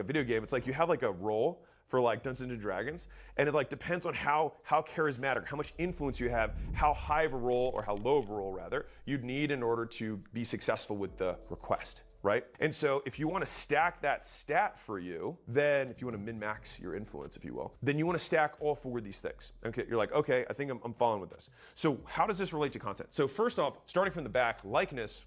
a video game, it's like you have like a role for like Dungeons and Dragons, and it like depends on how charismatic, how much influence you have, how high of a role, or how low of a role rather, you'd need in order to be successful with the request, right? And so if you want to stack that stat for you, then if you want to min-max your influence, if you will, then you want to stack all four of these things. Okay, you're like, okay, I think I'm following with this. So how does this relate to content? So first off, starting from the back, likeness,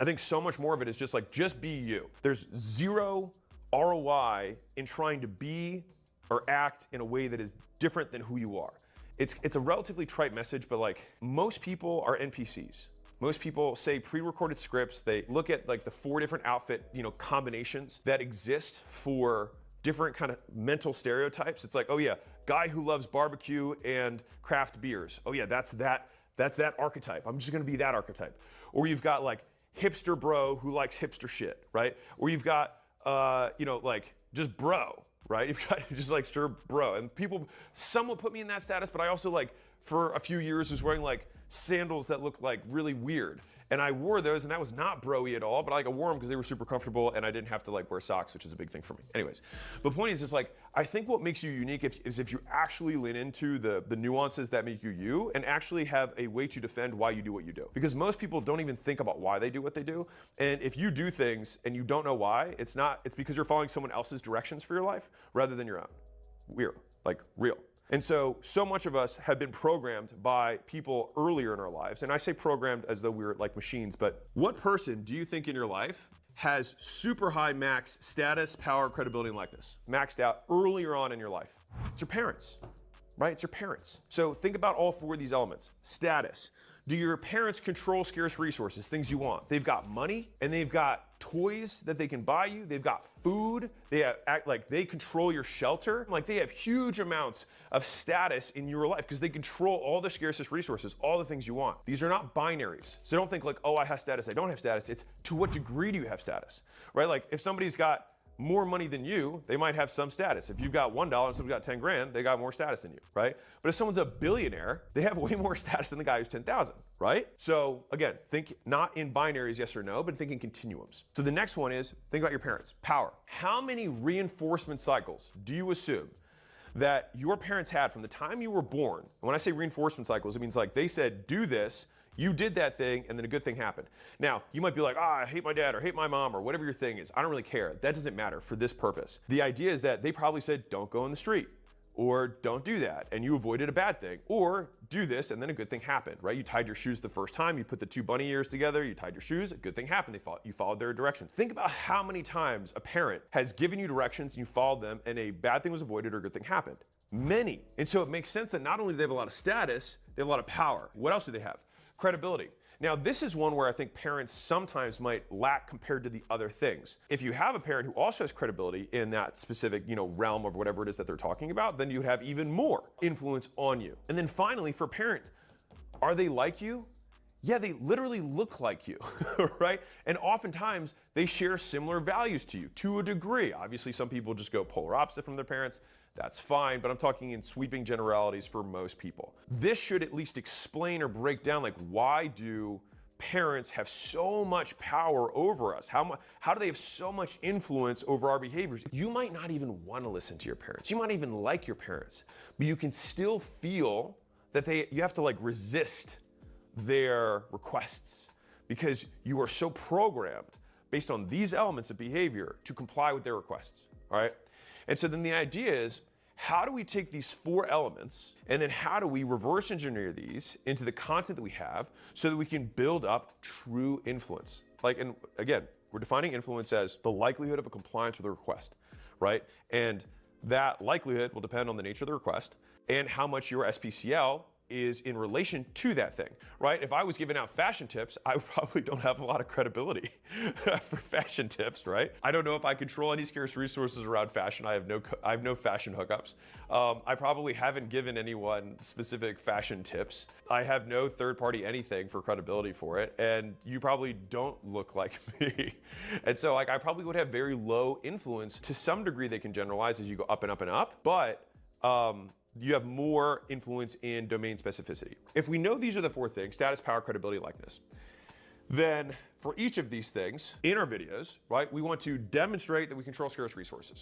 I think so much more of it is just like, just be you. There's zero ROI in trying to be or act in a way that is different than who you are. It's a relatively trite message, but like most people are NPCs. Most people say pre-recorded scripts. They look at like the 4 different outfit, combinations that exist for different kind of mental stereotypes. It's like, oh yeah, guy who loves barbecue and craft beers. Oh yeah, that's that archetype. I'm just gonna be that archetype. Or you've got like hipster bro who likes hipster shit, right? Or you've got like just bro, right? You've got just like sure bro. And people somewhat put me in that status, but I also like for a few years was wearing like sandals that looked like really weird. And I wore those and that was not bro-y at all, but I wore them because they were super comfortable and I didn't have to like wear socks, which is a big thing for me. Anyways, the point is like, I think what makes you unique is if you actually lean into the nuances that make you you and actually have a way to defend why you do what you do. Because most people don't even think about why they do what they do. And if you do things and you don't know why, it's because you're following someone else's directions for your life rather than your own. Real. And so much of us have been programmed by people earlier in our lives. And I say programmed as though we're like machines, but what person do you think in your life has super high max status, power, credibility, and likeness? Maxed out earlier on in your life. It's your parents, right? It's your parents. So think about all 4 of these elements. Status. Do your parents control scarce resources, things you want? They've got money and they've got toys that they can buy you. They've got food. They control your shelter. Like they have huge amounts of status in your life because they control all the scarcest resources, all the things you want. These are not binaries. So don't think like, oh, I have status, I don't have status. It's to what degree do you have status, right? Like if somebody's got more money than you, they might have some status. If you've got $1 and someone's got 10 grand, they got more status than you, right? But if someone's a billionaire, they have way more status than the guy who's 10,000, right? So again, think not in binaries, yes or no, but think in continuums. So the next one is, think about your parents. Power. How many reinforcement cycles do you assume that your parents had from the time you were born? And when I say reinforcement cycles, it means like they said, do this, you did that thing, and then a good thing happened. Now, you might be like, I hate my dad or hate my mom or whatever your thing is. I don't really care. That doesn't matter for this purpose. The idea is that they probably said, don't go in the street or don't do that, and you avoided a bad thing, or do this, and then a good thing happened, right? You tied your shoes the first time, you put the 2 bunny ears together, you tied your shoes, a good thing happened, you followed their directions. Think about how many times a parent has given you directions and you followed them, and a bad thing was avoided or a good thing happened. Many. And so it makes sense that not only do they have a lot of status, they have a lot of power. What else do they have? Credibility. Now, this is one where I think parents sometimes might lack compared to the other things. If you have a parent who also has credibility in that specific, realm of whatever it is that they're talking about, then you have even more influence on you. And then finally, for parents, are they like you? Yeah, they literally look like you, right? And oftentimes they share similar values to you to a degree. Obviously, some people just go polar opposite from their parents. That's fine, but I'm talking in sweeping generalities for most people. This should at least explain or break down like why do parents have so much power over us? How do they have so much influence over our behaviors? You might not even want to listen to your parents. You might even like your parents, but you can still feel that you have to like resist their requests because you are so programmed based on these elements of behavior to comply with their requests, all right? And so then the idea is, how do we take these 4 elements and then how do we reverse engineer these into the content that we have so that we can build up true influence? And again, we're defining influence as the likelihood of a compliance with a request, right? And that likelihood will depend on the nature of the request and how much your SPCL is in relation to that thing, right? If I was giving out fashion tips, I probably don't have a lot of credibility for fashion tips, right? I don't know if I control any scarce resources around fashion. I have no fashion hookups. I probably haven't given anyone specific fashion tips. I have no third-party anything for credibility for it, and you probably don't look like me. And so I probably would have very low influence. To some degree, they can generalize as you go up and up and up, but you have more influence in domain specificity. If we know these are the 4 things, status, power, credibility, likeness, then for each of these things in our videos, right, we want to demonstrate that we control scarce resources.